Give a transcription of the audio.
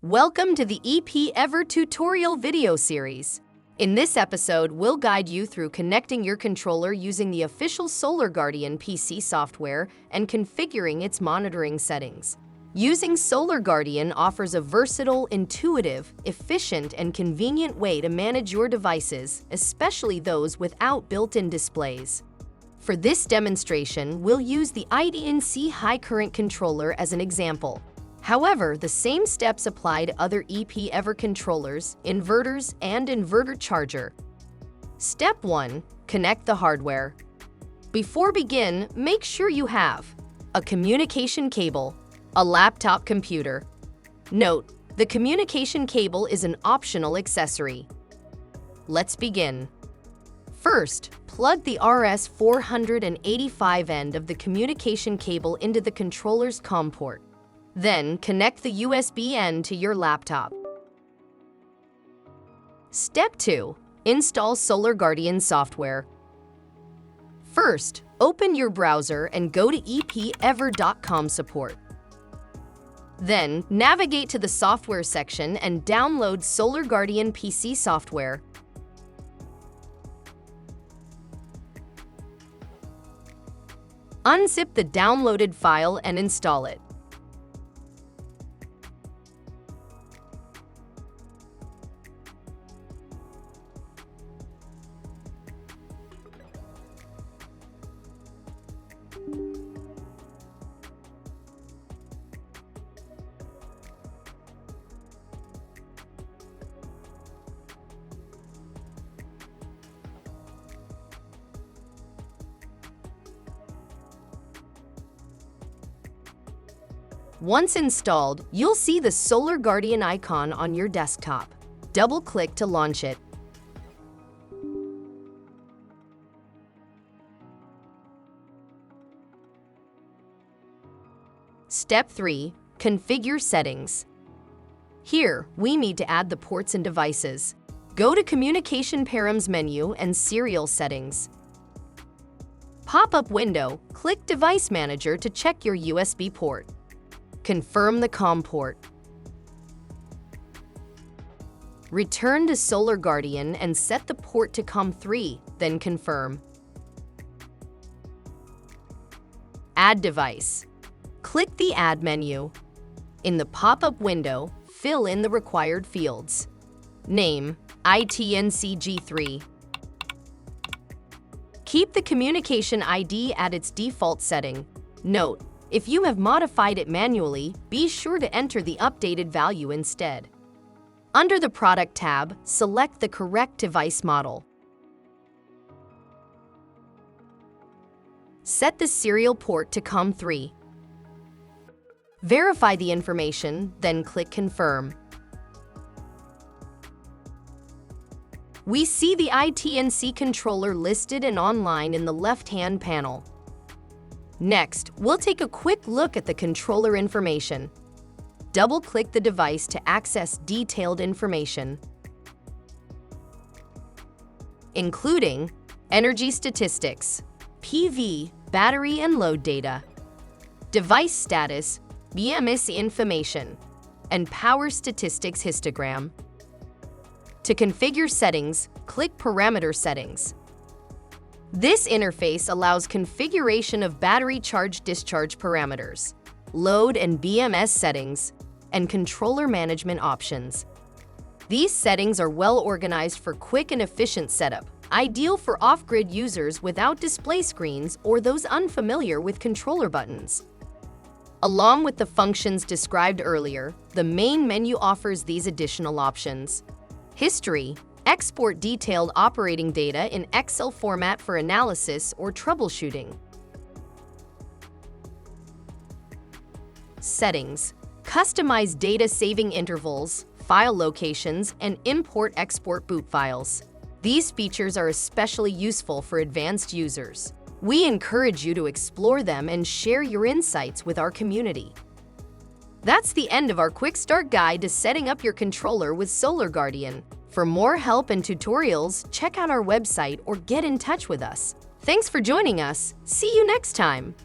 Welcome to the Epever tutorial video series. In this episode, we'll guide you through connecting your controller using the official Solar Guardian PC software and configuring its monitoring settings. Using Solar Guardian offers a versatile, intuitive, efficient, and convenient way to manage your devices, especially those without built-in displays. For this demonstration, we'll use the IDNC high current controller as an example. However, the same steps apply to other Epever controllers, inverters, and inverter charger. Step 1. Connect the hardware. Before begin, make sure you have a communication cable, a laptop computer. Note, the communication cable is an optional accessory. Let's begin. First, plug the RS485 end of the communication cable into the controller's COM port. Then, connect the USB end to your laptop. Step 2. Install Solar Guardian software. First, open your browser and go to epever.com support. Then, navigate to the software section and download Solar Guardian PC software. Unzip the downloaded file and install it. Once installed, you'll see the Solar Guardian icon on your desktop. Double-click to launch it. Step 3. Configure settings. Here, we need to add the ports and devices. Go to Communication Params menu and Serial Settings. Pop-up window, click Device Manager to check your USB port. Confirm the COM port. Return to Solar Guardian and set the port to COM3, then confirm. Add device. Click the Add menu. In the pop-up window, fill in the required fields. Name, ITNCG3. Keep the communication ID at its default setting. Note, if you have modified it manually, be sure to enter the updated value instead. Under the Product tab, select the correct device model. Set the serial port to COM3. Verify the information, then click Confirm. We see the ITNC controller listed and online in the left-hand panel. Next, we'll take a quick look at the controller information. Double-click the device to access detailed information, including energy statistics, PV, battery and load data, device status, BMS information, and power statistics histogram. To configure settings, click Parameter Settings. This interface allows configuration of battery charge-discharge parameters, load and BMS settings, and controller management options. These settings are well organized for quick and efficient setup, ideal for off-grid users without display screens or those unfamiliar with controller buttons. Along with the functions described earlier, the main menu offers these additional options. History. Export detailed operating data in Excel format for analysis or troubleshooting. Settings. Customize data saving intervals, file locations, and import-export boot files. These features are especially useful for advanced users. We encourage you to explore them and share your insights with our community. That's the end of our quick start guide to setting up your controller with Solar Guardian. For more help and tutorials, check out our website or get in touch with us. Thanks for joining us. See you next time.